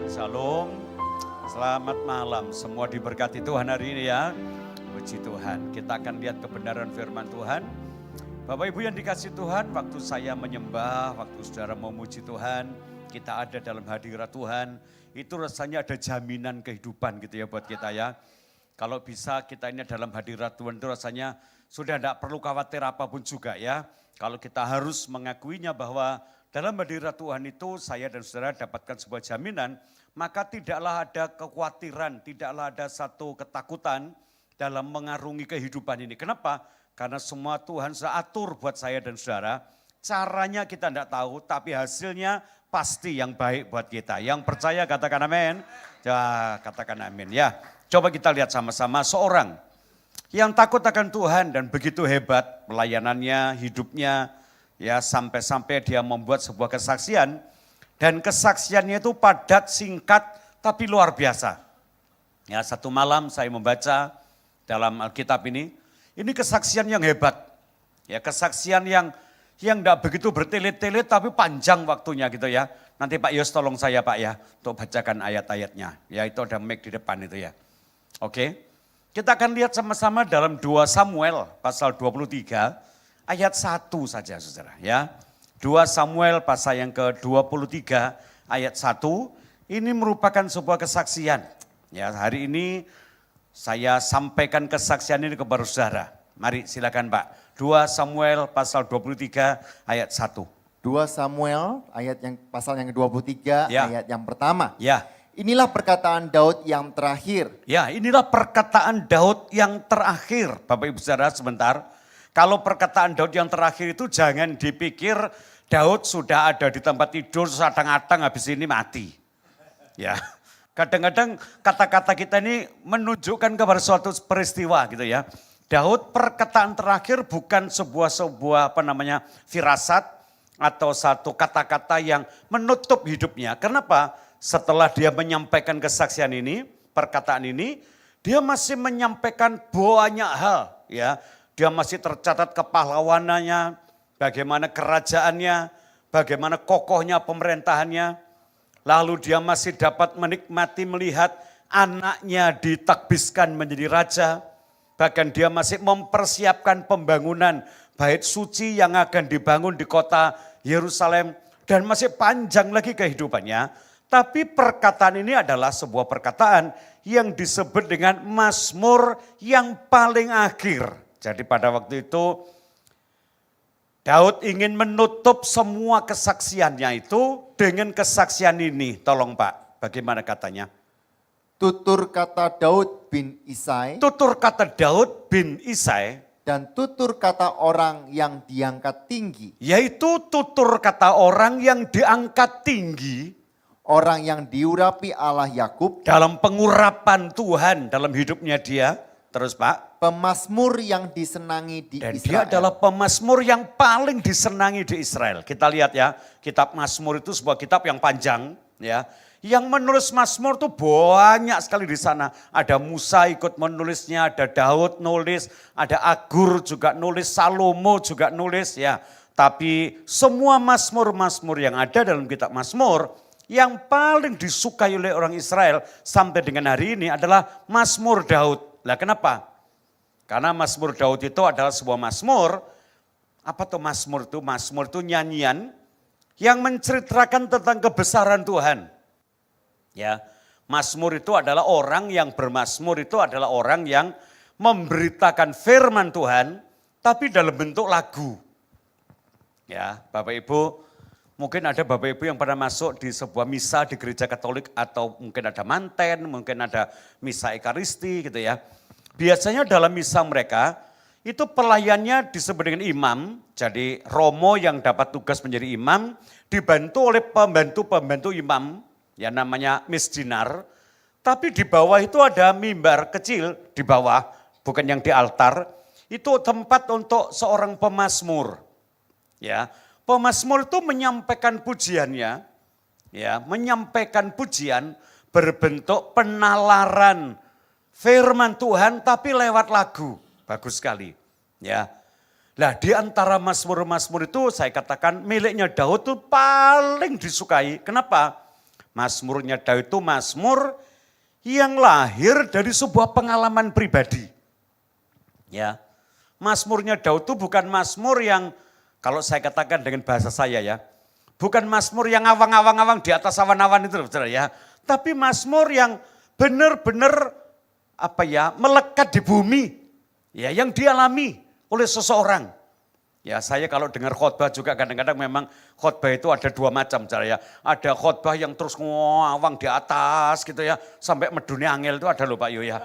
teman-teman, Shalom. Selamat malam, semua diberkati Tuhan hari ini ya. Puji Tuhan, kita akan lihat kebenaran firman Tuhan. Bapak Ibu yang dikasih Tuhan, waktu saya menyembah, waktu saudara memuji Tuhan, kita ada dalam hadirat Tuhan, itu rasanya ada jaminan kehidupan gitu ya buat kita ya. Kalau bisa kita ini dalam hadirat Tuhan itu rasanya sudah tidak perlu khawatir apapun juga ya. Kalau kita harus mengakuinya bahwa dalam hadirat Tuhan itu saya dan saudara dapatkan sebuah jaminan, maka tidaklah ada kekhawatiran, tidaklah ada satu ketakutan dalam mengarungi kehidupan ini. Kenapa? Karena semua Tuhan sudah atur buat saya dan saudara. Caranya kita tidak tahu, tapi hasilnya pasti yang baik buat kita. Yang percaya katakan amin. Ya, katakan amin ya. Coba kita lihat sama-sama seorang yang takut akan Tuhan dan begitu hebat pelayanannya, hidupnya, ya sampai-sampai dia membuat sebuah kesaksian dan kesaksiannya itu padat, singkat, tapi luar biasa. Ya satu malam saya membaca dalam Alkitab ini kesaksian yang hebat. Ya kesaksian yang tidak begitu bertelit-telit tapi panjang waktunya gitu ya. Nanti Pak Yos tolong saya Pak ya untuk bacakan ayat-ayatnya. Ya itu ada mic di depan itu ya. Oke. Kita akan lihat sama-sama dalam 2 Samuel pasal 23. Ayat 1 saja saudara ya. 2 Samuel pasal yang ke-23 ayat 1. Ini merupakan sebuah kesaksian. Ya hari ini saya sampaikan kesaksian ini kepada saudara. Mari silakan Pak. 2 Samuel pasal 23 ayat 1. 2 Samuel ayat yang pasal yang ke-23 Ya. ayat yang pertama. Ya. Inilah perkataan Daud yang terakhir. Ya inilah perkataan Daud yang terakhir. Bapak Ibu saudara sebentar. Kalau perkataan Daud yang terakhir itu jangan dipikir Daud sudah ada di tempat tidur sadang-adang habis ini mati. Ya, kadang-kadang kata-kata kita ini menunjukkan kepada suatu peristiwa gitu ya. Daud perkataan terakhir bukan sebuah firasat atau satu kata-kata yang menutup hidupnya. Kenapa? Setelah dia menyampaikan kesaksian ini, perkataan ini, dia masih menyampaikan banyak hal ya. Dia masih tercatat kepahlawanannya, bagaimana kerajaannya, bagaimana kokohnya pemerintahannya. Lalu dia masih dapat menikmati melihat anaknya ditakbiskan menjadi raja. Bahkan dia masih mempersiapkan pembangunan bait suci yang akan dibangun di kota Yerusalem. Dan masih panjang lagi kehidupannya. Tapi perkataan ini adalah sebuah perkataan yang disebut dengan Mazmur yang paling akhir. Jadi pada waktu itu Daud ingin menutup semua kesaksiannya itu dengan kesaksian ini. Tolong Pak, bagaimana katanya? Tutur kata Daud bin Isai. Tutur kata Daud bin Isai. Dan tutur kata orang yang diangkat tinggi. Yaitu tutur kata orang yang diangkat tinggi. Orang yang diurapi Allah Yakub. Dalam pengurapan Tuhan dalam hidupnya dia. Terus Pak. Pemazmur yang disenangi di Dan Israel. dia adalah pemazmur yang paling disenangi di Israel. Kita lihat ya, kitab Mazmur itu sebuah kitab yang panjang ya. Yang menulis Mazmur itu banyak sekali di sana. Ada Musa ikut menulisnya, ada Daud nulis, ada Agur juga nulis, Salomo juga nulis ya. Tapi semua Mazmur-Mazmur yang ada dalam kitab Mazmur yang paling disukai oleh orang Israel sampai dengan hari ini adalah Mazmur Daud. Lah kenapa? Karena Mazmur Daud itu adalah sebuah mazmur. Apa tuh mazmur itu? Mazmur itu nyanyian yang menceritakan tentang kebesaran Tuhan. Ya, mazmur itu adalah orang yang bermazmur itu adalah orang yang memberitakan firman Tuhan tapi dalam bentuk lagu. Ya, Bapak Ibu, mungkin ada Bapak Ibu yang pernah masuk di sebuah misa di gereja Katolik atau mungkin ada manten, mungkin ada misa ekaristi gitu ya. Biasanya dalam misa mereka itu pelayannya disebut dengan imam. Jadi romo yang dapat tugas menjadi imam dibantu oleh pembantu-pembantu imam yang namanya misdinar. Tapi di bawah itu ada mimbar kecil di bawah, bukan yang di altar. Itu tempat untuk seorang pemazmur. Ya, pemazmur itu menyampaikan pujiannya, ya, menyampaikan pujian berbentuk penalaran firman Tuhan tapi lewat lagu. Bagus sekali. Ya. Nah di antara mazmur-mazmur itu saya katakan miliknya Daud itu paling disukai. Kenapa? Mazmurnya Daud itu mazmur yang lahir dari sebuah pengalaman pribadi. Ya, mazmurnya Daud itu bukan mazmur yang, kalau saya katakan dengan bahasa saya ya, bukan mazmur yang awang-awang di atas awan-awan itu, saudara ya. Tapi mazmur yang benar-benar melekat di bumi, ya, yang dialami oleh seseorang. Ya, saya kalau dengar khotbah juga kadang-kadang memang khotbah itu ada dua macam, saudara ya. Ada khotbah yang terus ngawang di atas gitu ya, sampai medune angel itu ada loh Pak Yo ya.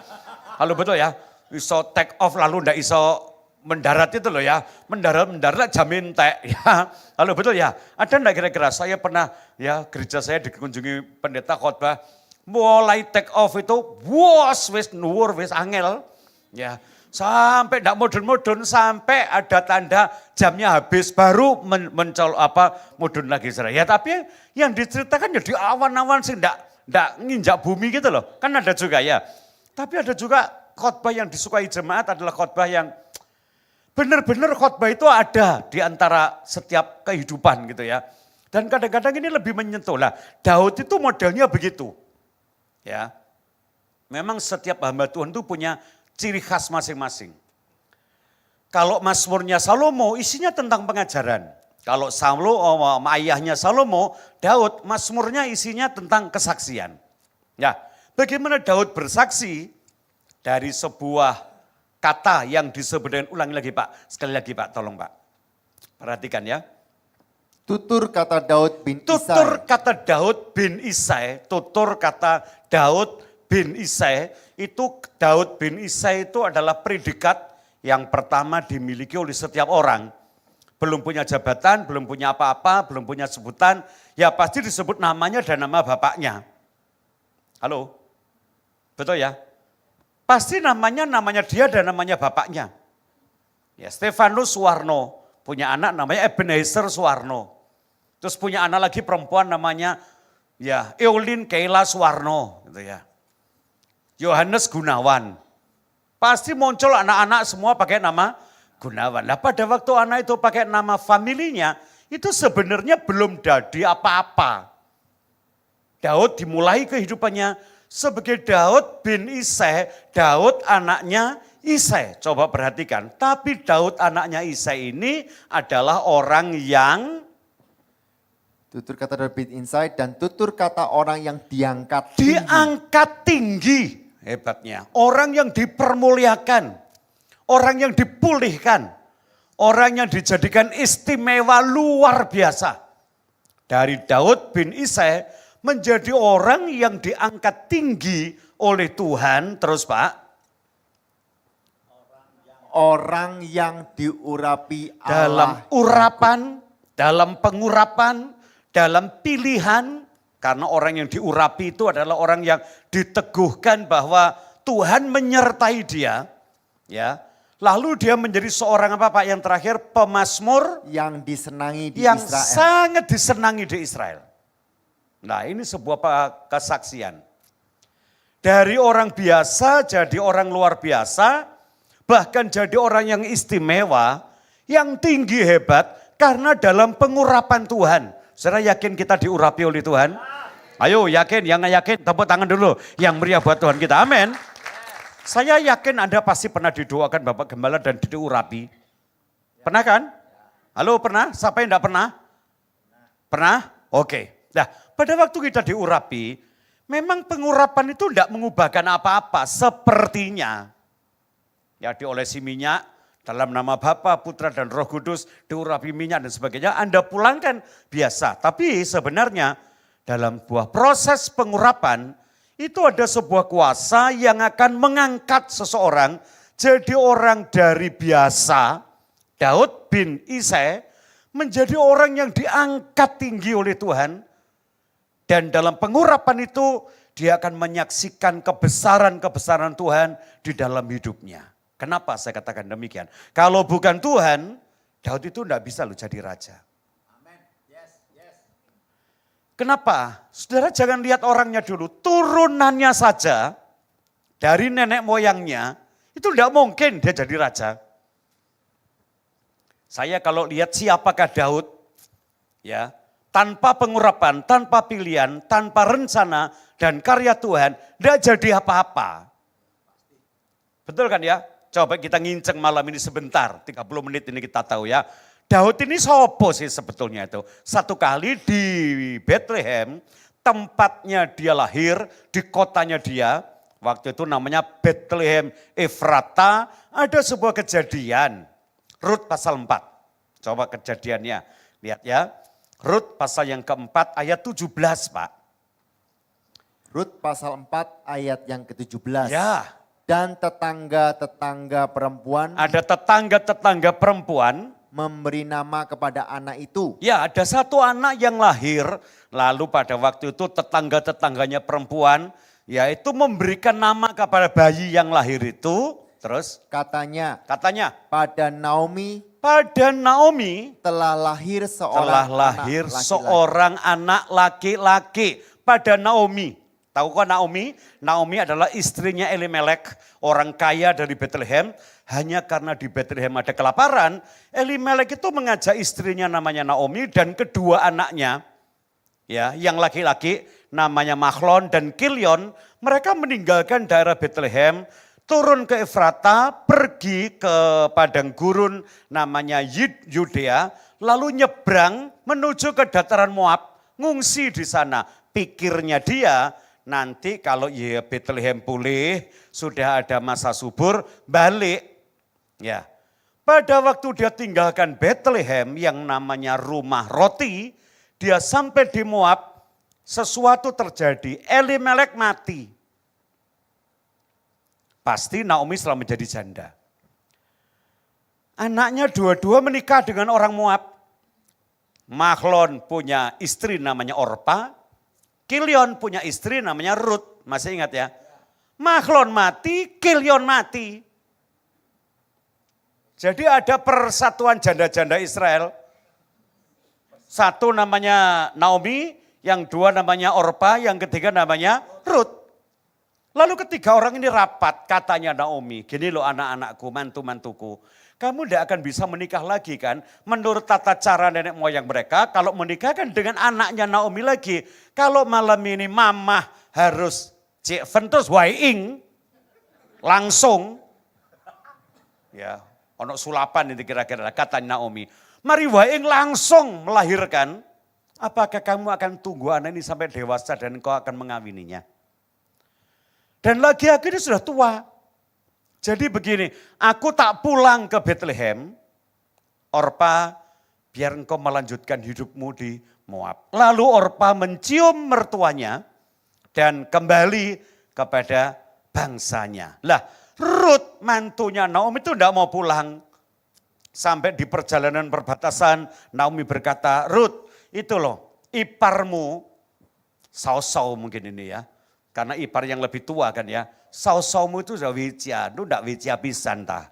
Halo, betul ya, iso take off lalu ndak iso mendarat itu loh ya, mendarat jamin tek ya. Halo, betul ya, ada ndak kira-kira? Saya pernah ya, gereja saya dikunjungi pendeta khotbah, mulai take off itu, wis nuwur wis angel ya. Sampai tidak mudun-mudun, sampai ada tanda jamnya habis, baru mudun lagi. Ya, tapi yang diceritakan ya di awan-awan sih tidak nginjak bumi gitu loh. Kan ada juga ya. Tapi ada juga khotbah yang disukai jemaat adalah khotbah yang benar-benar khotbah itu ada di antara setiap kehidupan gitu ya. Dan kadang-kadang ini lebih menyentuh lah. Daud itu modelnya begitu. Ya. Memang setiap hamba Tuhan itu punya ciri khas masing-masing. Kalau mazmurnya Salomo isinya tentang pengajaran. Kalau ayahnya Salomo, Daud, mazmurnya isinya tentang kesaksian. Ya, bagaimana Daud bersaksi dari sebuah kata yang disebut dengan, ulangi lagi Pak, sekali lagi Pak, tolong Pak. Perhatikan ya. Tutur kata Daud bin Isai. Tutur kata Daud bin Isai, tutur kata Daud bin Isai, itu Daud bin Isai itu adalah predikat yang pertama dimiliki oleh setiap orang. Belum punya jabatan, belum punya apa-apa, belum punya sebutan, ya pasti disebut namanya dan nama bapaknya. Halo? Betul ya? Pasti namanya dia dan namanya bapaknya. Ya, Stefanus Suwarno, punya anak namanya Ebenezer Suwarno. Terus punya anak lagi perempuan namanya ya Eulin Keila Suwarno gitu ya. Yohanes Gunawan. Pasti muncul anak-anak semua pakai nama Gunawan. Nah, pada waktu anak itu pakai nama familinya, itu sebenarnya belum jadi apa-apa. Daud dimulai kehidupannya sebagai Daud bin Isai, Daud anaknya Isai. Coba perhatikan, tapi Daud anaknya Isai ini adalah orang yang tutur kata Daud bin Isai dan tutur kata orang yang diangkat tinggi. Diangkat tinggi. Hebatnya, orang yang dipermuliakan, orang yang dipulihkan, orang yang dijadikan istimewa luar biasa. Dari Daud bin Isai menjadi orang yang diangkat tinggi oleh Tuhan, terus Pak. Orang yang diurapi Allah. Dalam urapan, dalam pengurapan, dalam pilihan. Karena orang yang diurapi itu adalah orang yang diteguhkan bahwa Tuhan menyertai dia. Ya, lalu dia menjadi seorang apa Pak yang terakhir? Pemazmur. Yang disenangi di yang Israel. sangat disenangi di Israel. Nah, ini sebuah kesaksian. Dari orang biasa jadi orang luar biasa, bahkan jadi orang yang istimewa, yang tinggi hebat, karena dalam pengurapan Tuhan. Saudara yakin kita diurapi oleh Tuhan? Ayo yakin, yang nggak yakin tepuk tangan dulu. Yang meriah buat Tuhan kita, amin. Saya yakin Anda pasti pernah didoakan Bapak Gembala dan diurapi. Pernah kan? Halo pernah? Siapa yang enggak pernah? Pernah? Oke. Nah, pada waktu kita diurapi, memang pengurapan itu enggak mengubahkan apa-apa sepertinya. Ya diolesi minyak dalam nama Bapa, Putra dan Roh Kudus, diurapi minyak dan sebagainya, Anda pulangkan biasa. Tapi sebenarnya dalam buah proses pengurapan, itu ada sebuah kuasa yang akan mengangkat seseorang jadi orang dari biasa, Daud bin Isai, menjadi orang yang diangkat tinggi oleh Tuhan. Dan dalam pengurapan itu dia akan menyaksikan kebesaran-kebesaran Tuhan di dalam hidupnya. Kenapa saya katakan demikian? Kalau bukan Tuhan, Daud itu tidak bisa loh jadi raja. Kenapa? Saudara jangan lihat orangnya dulu, turunannya saja dari nenek moyangnya itu tidak mungkin dia jadi raja. Saya kalau lihat siapakah Daud, ya tanpa pengurapan, tanpa pilihan, tanpa rencana dan karya Tuhan, tidak jadi apa-apa. Betul kan ya? Coba kita nginceng malam ini sebentar, 30 menit ini kita tahu ya. Daud ini sopo sih sebetulnya itu. Satu kali di Bethlehem, tempatnya dia lahir, di kotanya dia, waktu itu namanya Bethlehem Efrata, ada sebuah kejadian. Rut pasal 4, coba kejadiannya, lihat ya. Rut pasal yang keempat ayat 17 Pak. Rut pasal 4 ayat yang ke-17. Ya. Dan tetangga-tetangga perempuan Ada tetangga-tetangga perempuan. memberi nama kepada anak itu. Ya, ada satu anak yang lahir, lalu pada waktu itu tetangga-tetangganya perempuan, yaitu memberikan nama kepada bayi yang lahir itu. Terus Katanya, pada Naomi pada Naomi telah lahir telah lahir seorang anak laki-laki. Pada Naomi. Tahu kok Naomi? Naomi adalah istrinya Elimelek, orang kaya dari Bethlehem. Hanya karena di Bethlehem ada kelaparan, Elimelek itu mengajak istrinya namanya Naomi dan kedua anaknya, ya, yang laki-laki namanya Mahlon dan Kilion. Mereka meninggalkan daerah Bethlehem, turun ke Efrata, pergi ke padang gurun namanya Yudea, lalu nyebrang menuju ke dataran Moab, ngungsi di sana. Pikirnya dia, nanti kalau ya Bethlehem pulih, sudah ada masa subur, balik. Ya, pada waktu dia tinggalkan Bethlehem yang namanya rumah roti, dia sampai di Moab, sesuatu terjadi, Elimelek mati. Pasti Naomi setelah menjadi janda. Anaknya dua-dua menikah dengan orang Moab. Mahlon punya istri namanya Orpa, Kilion punya istri namanya Rut, masih ingat ya? Mahlon mati, Kilion mati. Jadi ada persatuan janda-janda Israel. Satu namanya Naomi, yang dua namanya Orpa, yang ketiga namanya Rut. Lalu ketiga orang ini rapat, katanya Naomi, gini loh anak-anakku, mantu-mantuku. Kamu tidak akan bisa menikah lagi kan, menurut tata cara nenek moyang mereka, kalau menikah kan dengan anaknya Naomi lagi. Kalau malam ini mama harus cek ventus waing, langsung. Ya, ono sulapan ini kira-kira, kata Naomi. Mari waing langsung melahirkan, apakah kamu akan tunggu anak ini sampai dewasa dan kau akan mengawininya? Dan lagi akhirnya sudah tua. Jadi begini, aku tak pulang ke Bethlehem, Orpa, biar engkau melanjutkan hidupmu di Moab. Lalu Orpa mencium mertuanya dan kembali kepada bangsanya. Lah, Rut mantunya Naomi itu tidak mau pulang. Sampai di perjalanan perbatasan, Naomi berkata, Rut, itu loh, iparmu, Sausau mungkin ini ya. Karena ipar yang lebih tua kan ya. Sausaumu itu sudah wicia, itu tidak wicia pisan tah.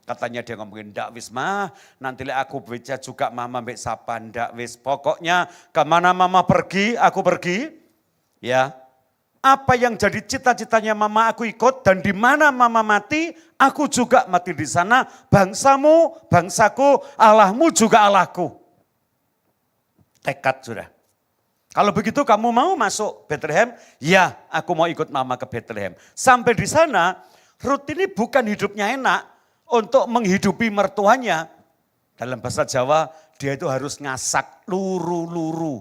Katanya dia ngomongin, ndak wis mah, nanti aku wicia juga mama mbek sapa, ndak wis. Pokoknya kemana mama pergi, aku pergi. Ya, apa yang jadi cita-citanya mama aku ikut, dan di mana mama mati, aku juga mati di sana. Bangsamu, bangsaku, Allahmu juga Allahku. Tekad sudah. Kalau begitu kamu mau masuk Bethlehem? Ya, aku mau ikut mama ke Bethlehem. Sampai di sana, Rut ini bukan hidupnya enak untuk menghidupi mertuanya. Dalam bahasa Jawa, dia itu harus ngasak luru-luru.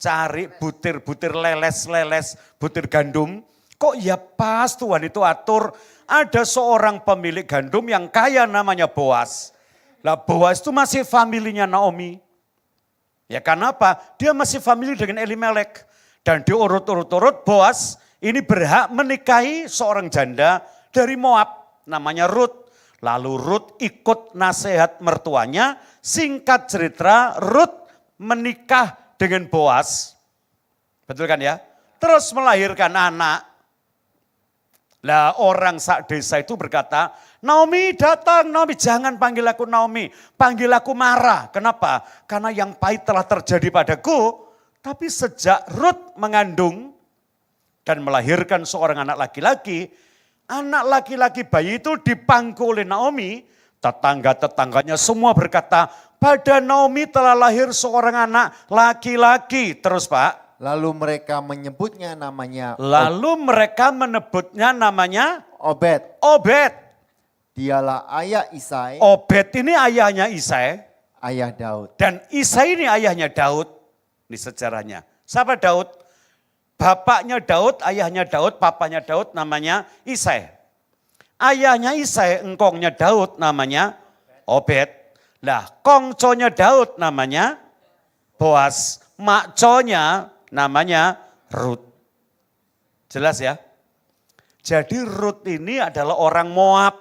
Cari butir-butir leles-leles, butir gandum. Kok ya pas Tuhan itu atur, ada seorang pemilik gandum yang kaya namanya Boas. Nah Boas itu masih familinya Naomi. Ya karena apa? Dia masih famili dengan Elimelek. Dan diurut-urut-urut Boas ini berhak menikahi seorang janda dari Moab. Namanya Rut. Lalu Rut ikut nasihat mertuanya. Singkat cerita Rut menikah dengan Boas. Betul kan ya? Terus melahirkan anak. Lah orang sak desa itu berkata, Naomi datang, Naomi jangan panggil aku Naomi, panggil aku Mara. Kenapa? Karena yang pahit telah terjadi padaku, tapi sejak Rut mengandung dan melahirkan seorang anak laki-laki bayi itu dipangku oleh Naomi, tetangga-tetangganya semua berkata, pada Naomi telah lahir seorang anak laki-laki. Terus Pak. Lalu mereka menyebutnya namanya Obed. Dialah ayah Isai, Obed ini ayahnya Isai. ayah Daud. Dan Isai ini ayahnya Daud. Ini sejarahnya. Siapa Daud? Bapaknya Daud, ayahnya Daud, papanya Daud namanya Isai. Ayahnya Isai, engkongnya Daud namanya Obed. Lah, kongconya Daud namanya Boas. Makconya namanya Rut. Jelas ya? Jadi Rut ini adalah orang Moab.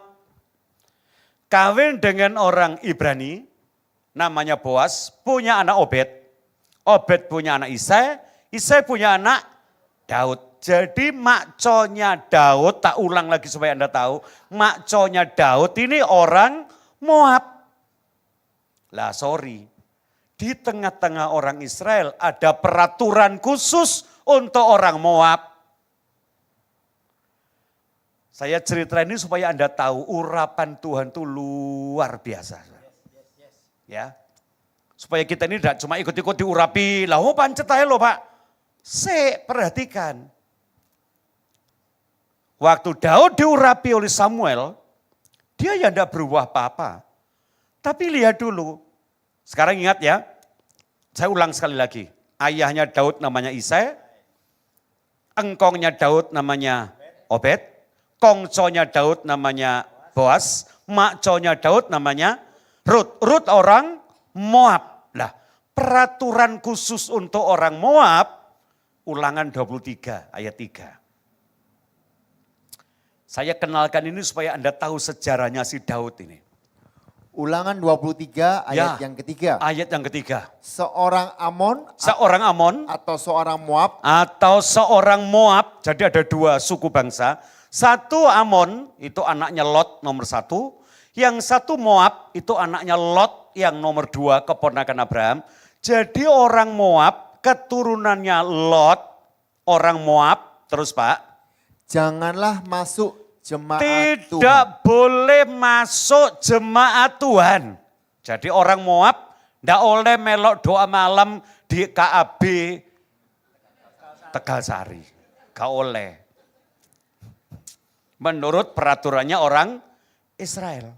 Kawin dengan orang Ibrani, namanya Boas, punya anak Obed. Obed punya anak Isai, Isai punya anak Daud. Jadi makconya Daud, tak ulang lagi supaya Anda tahu. Makconya Daud ini orang Moab. Lah sorry, di tengah-tengah orang Israel ada peraturan khusus untuk orang Moab. Saya cerita ini supaya Anda tahu urapan Tuhan itu luar biasa. Ya, supaya kita ini tidak cuma ikut-ikut diurapi. Lah pancet aja loh Pak. Perhatikan. Waktu Daud diurapi oleh Samuel, dia ya tidak berubah apa-apa. Tapi lihat dulu. Sekarang ingat ya, saya ulang sekali lagi. Ayahnya Daud namanya Isai, engkongnya Daud namanya Obed, kongconya Daud namanya Boas, makconya Daud namanya Rut. Rut orang Moab. Lah, peraturan khusus untuk orang Moab, Ulangan 23 ayat 3. Saya kenalkan ini supaya Anda tahu sejarahnya si Daud ini. Ulangan 23 ayat yang ketiga. Ayat yang ketiga. Seorang Amon atau seorang Moab. Jadi ada dua suku bangsa. Satu Amon itu anaknya Lot nomor 1. Yang satu Moab itu anaknya Lot yang nomor 2 keponakan Abraham. Jadi orang Moab keturunannya Lot, orang Moab. Terus Pak. Janganlah masuk jemaat Tidak Tuhan. boleh masuk jemaat Tuhan. Jadi orang Moab tidak boleh melok doa malam di KAB Tegalsari. Gak oleh. Menurut peraturannya orang Israel.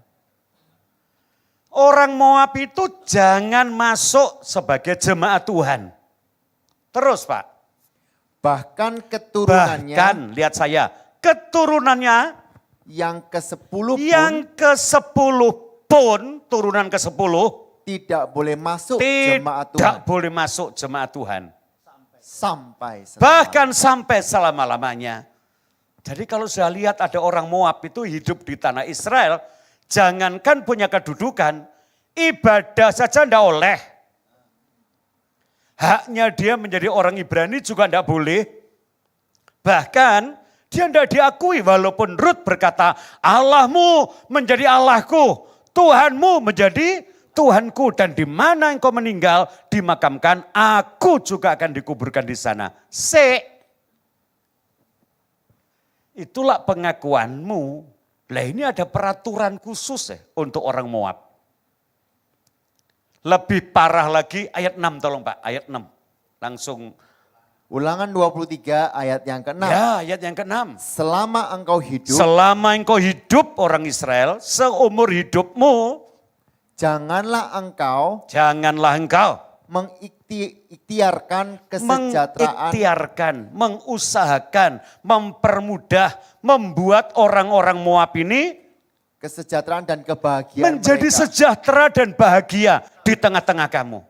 Orang Moab itu jangan masuk sebagai jemaat Tuhan. Terus Pak. Bahkan keturunannya. Bahkan lihat saya. Keturunannya. Yang ke-10 pun. Yang ke-10 pun. Turunan ke-10. Tidak boleh masuk jemaat Tuhan. Tidak boleh masuk jemaat Tuhan. Sampai selama. Bahkan sampai selama-lamanya. Jadi kalau saya lihat ada orang Moab itu hidup di tanah Israel. Jangankan punya kedudukan. Ibadah saja tidak oleh. Haknya dia menjadi orang Ibrani juga tidak boleh. Bahkan dia tidak diakui walaupun Rut berkata, Allahmu menjadi Allahku, Tuhanmu menjadi Tuhanku. Dan di mana engkau meninggal, dimakamkan, aku juga akan dikuburkan di sana. Itulah pengakuanmu. Lah ini ada peraturan khusus untuk orang Moab. Lebih parah lagi ayat 6 tolong Pak, ayat 6. Langsung. Ulangan 23 ayat yang ke-6. Ya ayat yang ke-6. Selama engkau hidup. Selama engkau hidup orang Israel, seumur hidupmu. Janganlah engkau. Mengikhtiarkan kesejahteraan. Mengusahakan, mempermudah, membuat orang-orang Moab ini. Kesejahteraan dan kebahagiaan menjadi mereka. Sejahtera dan bahagia di tengah-tengah kamu.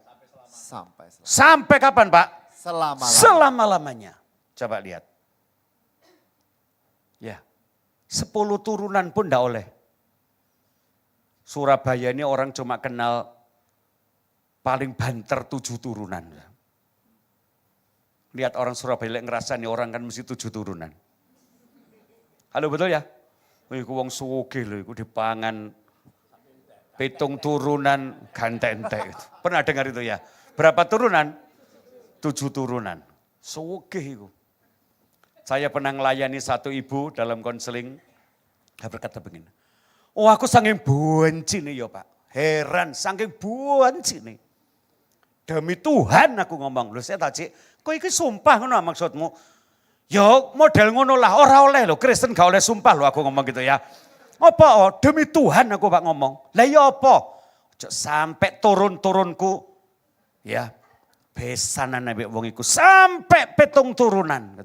Sampai kapan Pak? Selama-lamanya. Coba lihat. Ya, 10 turunan pun tidak oleh. Surabaya ini orang cuma kenal paling banter 7 turunan. Lihat orang Surabaya yang ngerasa nih orang kan mesti 7 turunan. Halo betul ya? Iku wong sugih lho, iku dipangan 7 turunan gantente. Pernah dengar itu ya? Berapa turunan? 7 turunan. Sugih iku. Saya pernah melayani satu ibu dalam konseling. Dia berkata begini, oh aku saking benci nih ya Pak. Heran, saking buanci nih. Demi Tuhan aku ngomong, lho saya tak cik, kok iki sumpah ngono maksudmu? Ya model ngono lah, ora oleh lho, Kristen gak oleh sumpah lho aku ngomong gitu ya. Apa demi Tuhan aku pak ngomong, lah ya apa? Sampai turun-turunku, ya besanan nabi wong iku, sampai 7 turunan.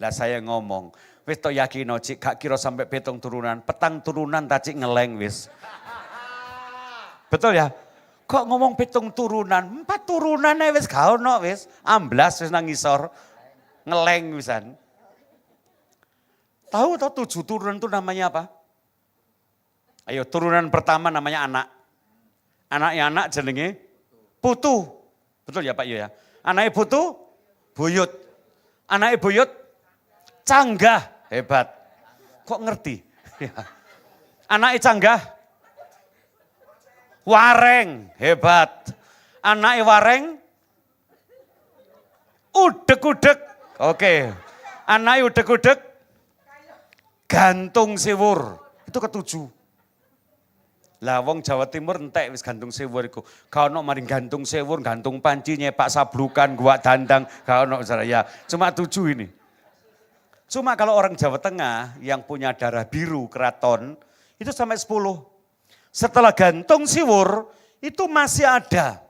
Lah saya ngomong, wis to yakin cik, gak kira sampai 7 turunan, 4 turunan tak cik ngeleng wis. Betul ya? Kok ngomong 7 turunan, 4 turunan wis gak ono wis, amblas wis nang ngisor, ngeleng wisan. Tahu 7 turunan itu namanya apa? Ayo turunan pertama namanya anak. Anaknya anak jenenge putu. Betul ya Pak Yo ya? Anaknya putu, buyut. Anaknya buyut, canggah. Hebat. Kok ngerti? Anaknya canggah, wareng, hebat. Anaknya wareng, udek-udek. Oke. Anaknya udek-udek, gantung siwur. Itu ketujuh. Lah wong Jawa Timur entek wis gantung siwur iku. Gak ono maring gantung siwur, gantung panci, nyepak sablukan, gua dandang, gak ono ya. Cuma 7 ini. Cuma kalau orang Jawa Tengah yang punya darah biru keraton, itu sampai 10. Setelah gantung siwur, itu masih ada.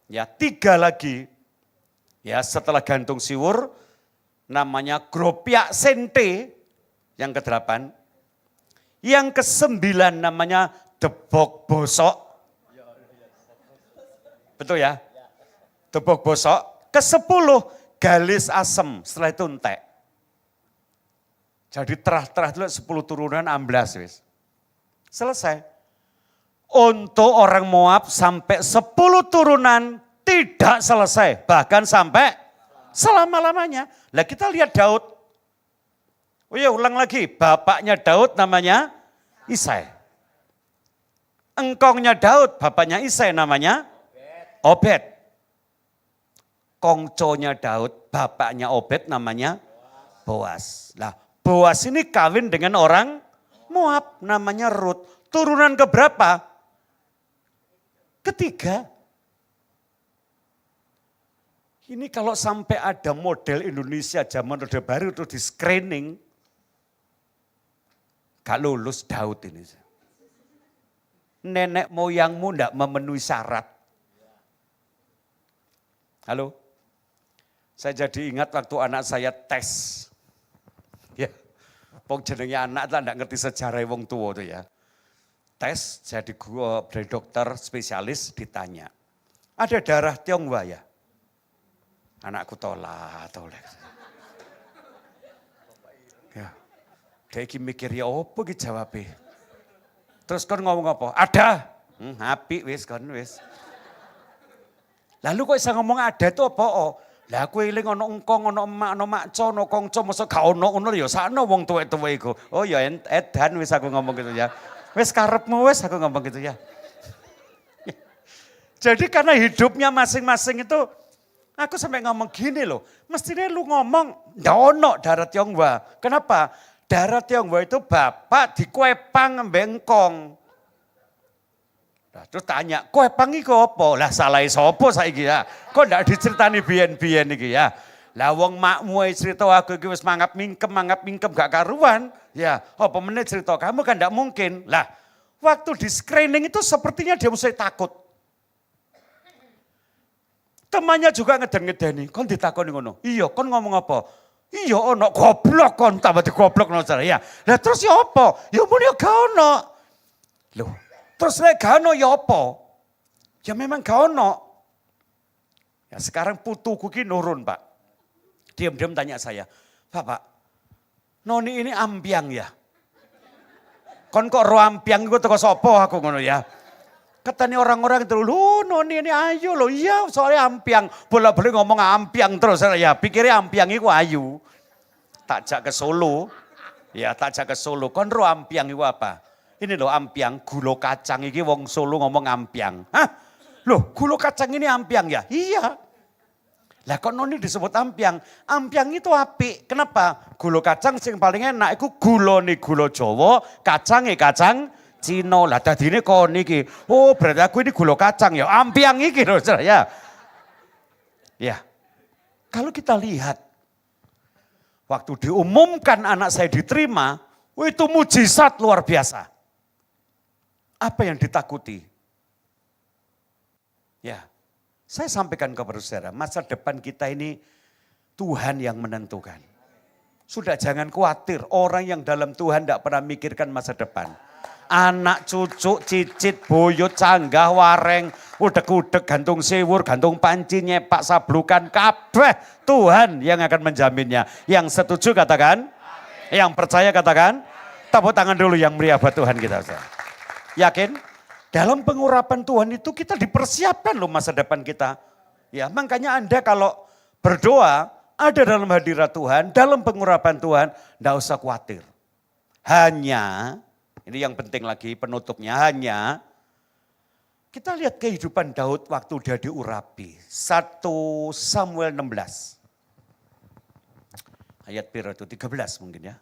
Ya 3 lagi. Ya setelah gantung siwur, namanya Gropyak Sente, yang ke-8. Yang ke-9 namanya Debok Bosok. Betul ya? Debok Bosok. Ke-10 Galis Asem, setelah itu entek. Jadi terah-terah dulu 10 turunan 16 wis. Selesai. Untuk orang Moab sampai 10 turunan tidak selesai. Bahkan sampai selama-lamanya. Lah kita lihat Daud. Oh ya ulang lagi, bapaknya Daud namanya Isai. Engkongnya Daud, bapaknya Isai namanya Obed. Kongconya Daud, bapaknya Obed namanya Boas. Nah Boas ini kawin dengan orang Moab namanya Rut. Turunan keberapa? Ketiga. Ini kalau sampai ada model Indonesia zaman Orde Baru itu di screening, gak lulus Daud ini. Nenek moyangmu ndak memenuhi syarat. Halo? Saya jadi ingat waktu anak saya tes. Ya, wong jenenge anak lah ndak ngerti sejarah wong tua tuh ya. Tes jadi gua dari dokter spesialis ditanya. Ada darah Tionghoa ya? Anakku tolak. Ya. Kayak gini mikir ya apa gitu jawabnya. Terus kan ngomong apa? Ada. Api wis kan wis. Lalu kok bisa ngomong ada itu apa? Oh. Lah aku eling ono engkong, ono emak, ono makco, ono kongco, masa gak ono ya sakno wong tuwek-tuwek iku. Oh ya edan wis aku ngomong gitu ya. Wis karepmu wis aku ngomong gitu ya. Jadi karena hidupnya masing-masing itu, aku sampai ngomong gini loh, mestinya lu ngomong, nggak ono darah Tionghoa. Kenapa? Darah Tionghoa itu bapak di Kuepang Bengkong. Nah, terus tanya, Kuepang itu apa? Lah salah sopo saiki ya. Kok ndak diceritani biyen-biyen iki ya. Lah wong makmu cerita aku iki wis mangap mingkem gak karuan. Ya, apa meneh cerita kamu kan ndak mungkin. Lah, waktu di screening itu sepertinya dia mesti takut. Temannya juga ngeden-ngedeni, kon ditakoni ngono. Iya, kon ngomong apa? Iya ono goblok kon tambah di goblok no cara ya. Lah terus ya apa? Ya muni gak ono. Loh, terus nek gak ono ya apa? Ya memang gak ono. Ya sekarang putuku ki nurun, Pak. Diam-diam tanya saya, "Bapak, noni ini ampiang ya?" Kon kok ro ampiang iku teko sapa aku ngono ya. Katanya orang-orang itu, lu noni ini ayu loh, iya soalnya ampiang. Boleh-boleh ngomong ampiang terus, ya pikirnya ampiang itu ayu. Tak jak ke Solo, ya tak jak ke Solo, kon ro ampiang itu apa? Ini loh ampiang, gulo kacang ini wong Solo ngomong ampiang. Hah? Loh gulo kacang ini ampiang ya? Iya. Lah kok noni disebut ampiang? Ampiang itu apik, kenapa? Gulo kacang sing paling enak itu gulo nih gulo Jawa, kacang Cino lah dadine kon iki. Oh, berarti aku ini gula kacang ya, ampiang iki lho, Saudara, ya. Ya. Kalau kita lihat waktu diumumkan anak saya diterima, itu mujizat luar biasa. Apa yang ditakuti? Ya, saya sampaikan kepada saudara, masa depan kita ini Tuhan yang menentukan. Sudah jangan khawatir, orang yang dalam Tuhan tidak pernah mikirkan masa depan. Anak, cucu, cicit, buyut, canggah, wareng, udek-udek, gantung sewur, gantung panci, nyepak, sablukan, kabeh Tuhan yang akan menjaminnya. Yang setuju katakan, amin. Yang percaya katakan, tepuk tangan dulu yang meriah buat Tuhan kita. Yakin? Dalam pengurapan Tuhan itu kita dipersiapkan loh masa depan kita. Ya, makanya Anda kalau berdoa, ada dalam hadirat Tuhan, dalam pengurapan Tuhan, tidak usah khawatir. Hanya, ini yang penting lagi penutupnya, hanya kita lihat kehidupan Daud waktu dia diurapi. 1 Samuel 16. Ayat piro itu 13 mungkin ya.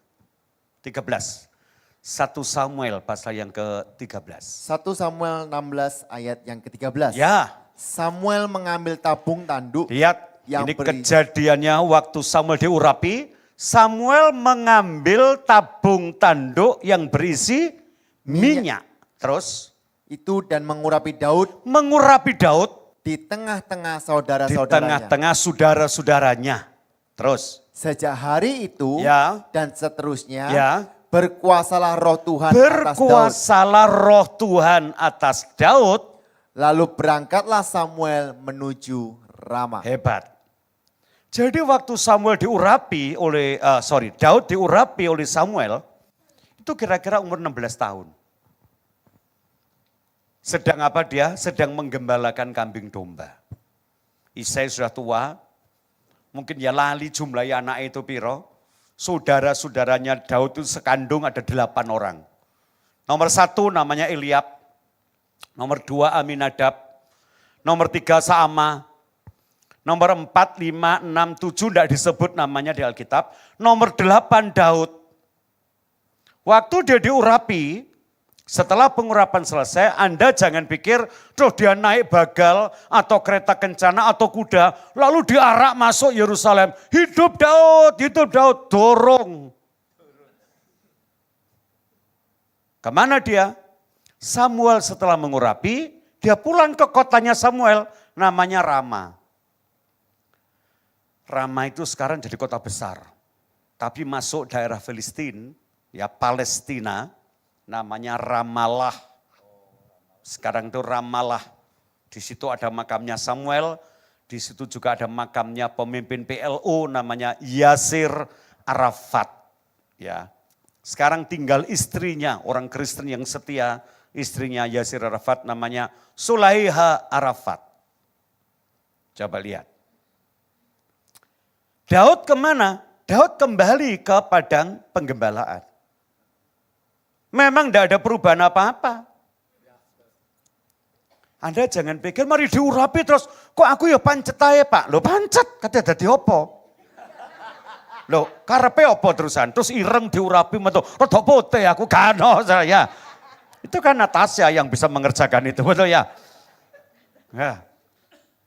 13. 1 Samuel pasal yang ke-13. 1 Samuel 16 ayat yang ke-13. Ya. Samuel mengambil tabung tanduk. Lihat, yang ini kejadiannya waktu Samuel diurapi. Samuel mengambil tabung tanduk yang berisi minyak. Terus? Itu dan mengurapi Daud. Mengurapi Daud. Di tengah-tengah saudara-saudaranya. Di tengah-tengah saudara-saudaranya. Terus? Sejak hari itu ya. Dan seterusnya. Ya. Berkuasalah roh Tuhan atas Daud. Berkuasalah roh Tuhan atas Daud. Lalu berangkatlah Samuel menuju Rama. Hebat. Jadi waktu Samuel diurapi oleh, Daud diurapi oleh Samuel, itu kira-kira umur 16 tahun. Sedang apa dia? Sedang menggembalakan kambing domba. Isai sudah tua, mungkin ya lali jumlahnya anak itu piro. Saudara-saudaranya Daud itu sekandung ada 8 orang. Nomor 1 namanya Eliab, nomor 2 Aminadab, nomor 3 Saama, nomor 4, 5, 6, 7 tidak disebut namanya di Alkitab. Nomor 8 Daud. Waktu dia diurapi, setelah pengurapan selesai, Anda jangan pikir, dia naik bagal atau kereta kencana atau kuda, lalu diarak masuk Yerusalem. Hidup Daud, dorong. Kemana dia? Samuel setelah mengurapi, dia pulang ke kotanya Samuel, namanya Rama. Rama itu sekarang jadi kota besar. Tapi masuk daerah Filistin, ya Palestina, namanya Ramallah. Sekarang itu Ramallah. Di situ ada makamnya Samuel, di situ juga ada makamnya pemimpin PLO namanya Yasir Arafat. Ya. Sekarang tinggal istrinya, orang Kristen yang setia, istrinya Yasir Arafat namanya Sulaiha Arafat. Coba lihat. Daud kemana? Daud kembali ke padang penggembalaan. Memang tidak ada perubahan apa-apa. Anda jangan pikir mari diurapi terus, kok aku ya pancet aja Pak. Loh pancet, katanya dadi opo. Loh karepe opo terusan, terus ireng diurapi metu, rodok putih aku gano saya. Itu kan Natasha yang bisa mengerjakan itu, betul ya? Ya.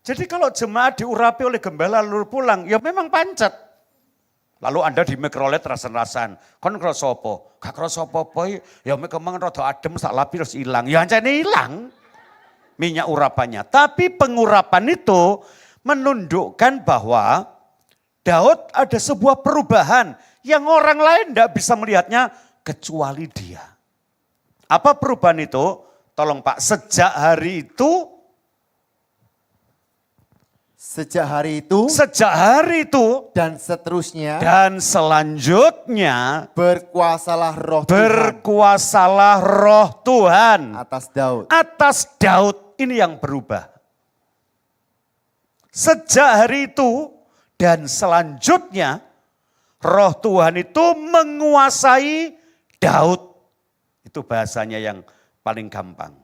Jadi kalau jemaat diurapi oleh gembala lalu pulang, ya memang pancet. Lalu Anda di mikrolet rasan-rasan, kon kroso apa? Gak kroso apa-apa, ya memang rada adem sak lapi terus hilang. Ya ancane hilang minyak urapannya. Tapi pengurapan itu menunjukkan bahwa Daud ada sebuah perubahan yang orang lain tidak bisa melihatnya kecuali dia. Apa perubahan itu? Tolong Pak, sejak hari itu dan seterusnya dan selanjutnya berkuasalah roh Tuhan atas Daud. Ini yang berubah. Sejak hari itu dan selanjutnya roh Tuhan itu menguasai Daud. Itu bahasanya yang paling gampang.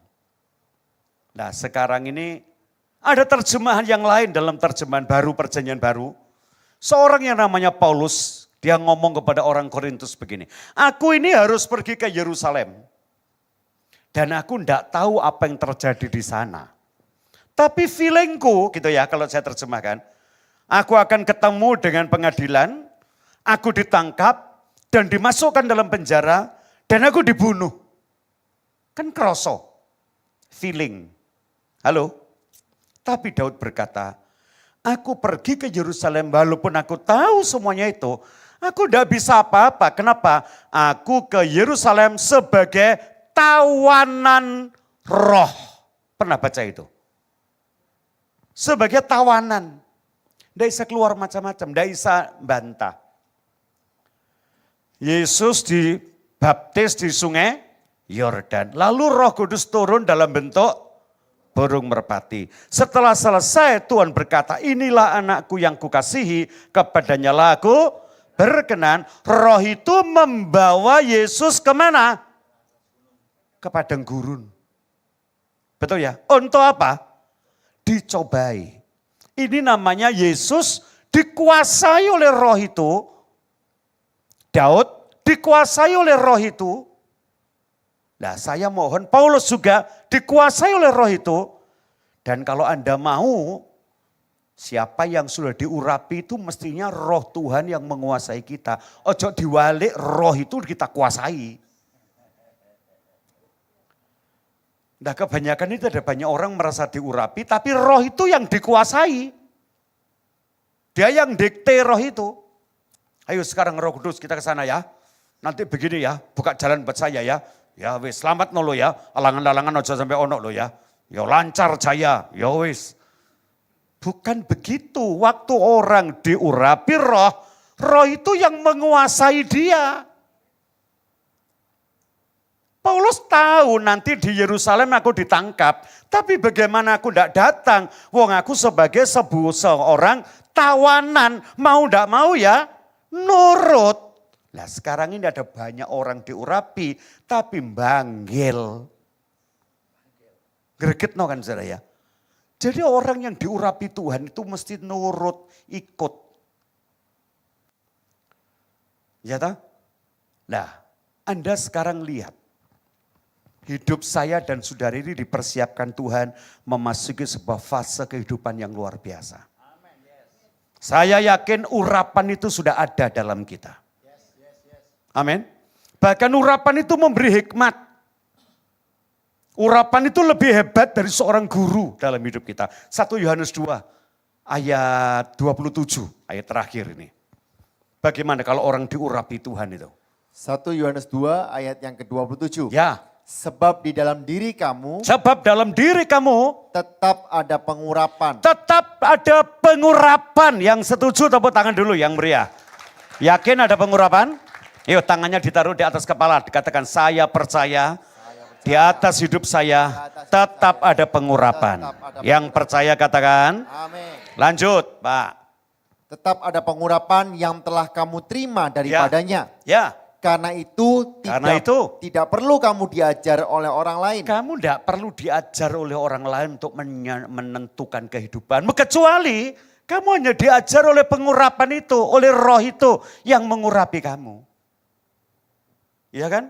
Nah sekarang ini ada terjemahan yang lain dalam terjemahan baru, perjanjian baru. Seorang yang namanya Paulus, dia ngomong kepada orang Korintus begini. Aku ini harus pergi ke Yerusalem. Dan aku enggak tahu apa yang terjadi di sana. Tapi feelingku gitu ya kalau saya terjemahkan. Aku akan ketemu dengan pengadilan, aku ditangkap dan dimasukkan dalam penjara dan aku dibunuh. Kan kroso, feeling. Halo? Tapi Daud berkata, aku pergi ke Yerusalem walaupun aku tahu semuanya itu. Aku tidak bisa apa-apa. Kenapa? Aku ke Yerusalem sebagai tawanan roh. Pernah baca itu? Sebagai tawanan. Tidak bisa keluar macam-macam, tidak bisa bantah. Yesus dibaptis di sungai Yordan. Lalu Roh Kudus turun dalam bentuk burung merpati. Setelah selesai Tuhan berkata, inilah anakku yang kukasihi, kepadanya lah aku berkenan. Roh itu membawa Yesus kemana? Ke padang gurun. Betul ya? Untuk apa? Dicobai. Ini namanya Yesus dikuasai oleh roh itu. Daud dikuasai oleh roh itu. Nah saya mohon Paulus juga dikuasai oleh roh itu. Dan kalau Anda mau, siapa yang sudah diurapi itu mestinya roh Tuhan yang menguasai kita. Ojo diwalik roh itu kita kuasai. Nah kebanyakan itu ada banyak orang merasa diurapi tapi roh itu yang dikuasai. Dia yang dikte roh itu. Ayo sekarang Roh Kudus kita ke sana ya. Nanti begini ya, buka jalan buat saya ya. Ya wis selamat no lo ya, alangan-alangan aja sampai ono lo ya. Ya lancar jaya, ya wis. Bukan begitu, waktu orang diurapi roh, roh itu yang menguasai dia. Paulus tahu nanti di Yerusalem aku ditangkap. Tapi bagaimana aku tidak datang? Wong aku sebagai seorang tawanan. Mau tidak mau ya nurut. Nah sekarang ini ada banyak orang diurapi. Tapi banggil. Greget no kan saudara ya. Jadi orang yang diurapi Tuhan itu mesti nurut, ikut. Ya tak? Nah Anda sekarang lihat. Hidup saya dan saudara ini dipersiapkan Tuhan memasuki sebuah fase kehidupan yang luar biasa. Saya yakin urapan itu sudah ada dalam kita. Amin. Bahkan urapan itu memberi hikmat. Urapan itu lebih hebat dari seorang guru dalam hidup kita. 1 Yohanes 2 ayat 27 ayat terakhir ini. Bagaimana kalau orang diurapi Tuhan itu? 1 Yohanes 2 ayat yang ke-27. Ya. Sebab di dalam diri kamu Sebab dalam diri kamu tetap ada pengurapan. tetap ada pengurapan. Yang setuju tepuk tangan dulu yang meriah. Yakin ada pengurapan? Yuk tangannya ditaruh di atas kepala. Dikatakan saya percaya di atas hidup saya tetap ada pengurapan. Yang percaya katakan. Amin. Lanjut Pak. Tetap ada pengurapan yang telah kamu terima daripadanya. Ya. Karena itu tidak perlu kamu diajar oleh orang lain. Kamu tidak perlu diajar oleh orang lain untuk menentukan kehidupanmu. Kecuali kamu hanya diajar oleh pengurapan itu, oleh roh itu yang mengurapi kamu. Iya kan?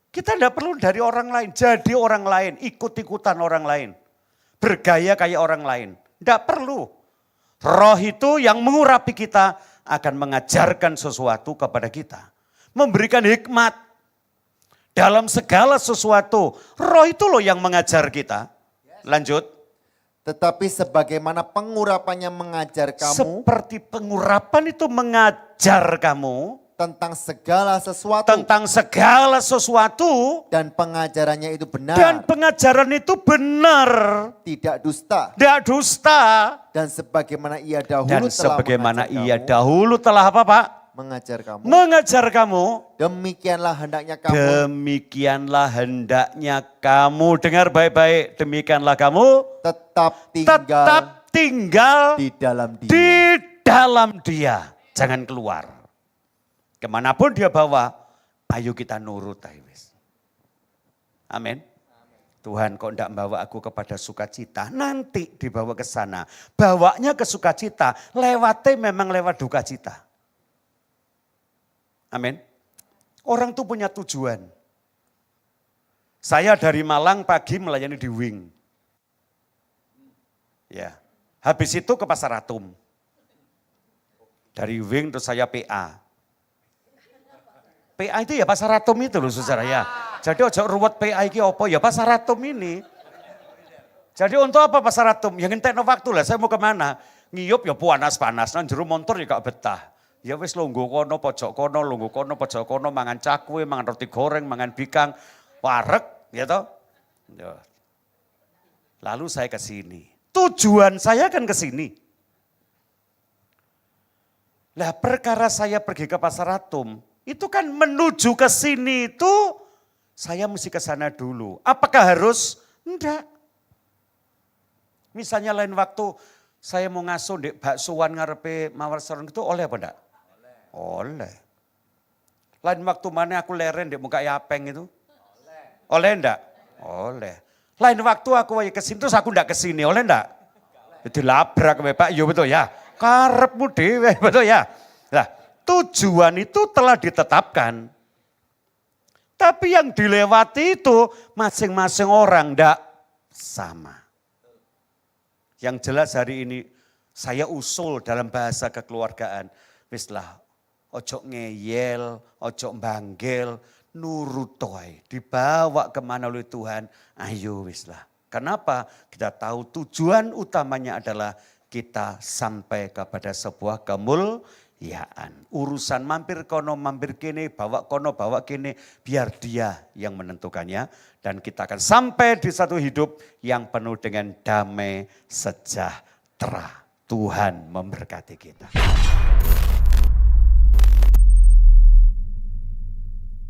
Kita tidak perlu dari orang lain, jadi orang lain, ikut-ikutan orang lain. Bergaya kayak orang lain. Tidak perlu. Roh itu yang mengurapi kita akan mengajarkan sesuatu kepada kita. Memberikan hikmat dalam segala sesuatu. Roh itu loh yang mengajar kita. Lanjut. Tetapi sebagaimana pengurapannya mengajar kamu. Seperti pengurapan itu mengajar kamu. Tentang segala sesuatu. Tentang segala sesuatu. Dan pengajarannya itu benar. Dan pengajaran itu benar. Tidak dusta. Tidak dusta. Dan sebagaimana ia dahulu telah apa Pak? Mengajar kamu. Mengajar kamu. Demikianlah hendaknya kamu. Demikianlah hendaknya kamu. Dengar baik-baik. Demikianlah kamu. Tetap tinggal di dalam dia. Di dalam dia. Jangan keluar. Kemanapun dia bawa. Ayo kita nurut. Amin. Tuhan kok tidak membawa aku kepada sukacita. Nanti dibawa ke sana. Bawanya ke sukacita. Lewatnya memang lewat duka cita. Amin. Orang tuh punya tujuan. Saya dari Malang pagi melayani di Wing. Ya, habis itu ke Pasar Atom. Dari Wing terus saya PA. PA itu ya Pasar Atom itu loh saudara ya. Jadi ojo ruwet PA iki apa ya Pasar Atom ini. Jadi untuk apa Pasar Atom? Ya ngentekno waktu lah, saya mau kemana? Ngiyup ya panas-panas, nang jero montor ya gak betah. Ya wis lungguh kono, pojok kono, lungguh kono, pojok kono, mangan cakwe, mangan roti goreng, mangan bikang, wareg, ya toh. Ya. Lalu saya ke sini. Tujuan saya kan ke sini. Lah perkara saya pergi ke Pasar Atom, itu kan menuju ke sini itu saya mesti ke sana dulu. Apakah harus? Enggak. Misalnya lain waktu saya mau ngasuh di baksoan ngarepe Mawar Serong itu oleh apa enggak? Oleh. Lain waktu mana aku leren di muka Yapeng itu? Oleh enggak? Oleh. Lain waktu aku ke sini terus aku enggak ke sini, oleh enggak? Dilabrak Pak, yo betul ya. Karepmu dhewe, betul ya. Nah, tujuan itu telah ditetapkan. Tapi yang dilewati itu masing-masing orang enggak sama. Yang jelas hari ini saya usul dalam bahasa kekeluargaan. Wislah, ojo ngeyel, ojo banggel, nurut toy. Dibawa kemana oleh Tuhan, ayo wislah. Kenapa? Kita tahu tujuan utamanya adalah kita sampai kepada sebuah kemuliaan. Urusan mampir kono, mampir kini, bawa kono, bawa kini, biar dia yang menentukannya. Dan kita akan sampai di satu hidup yang penuh dengan damai sejahtera. Tuhan memberkati kita.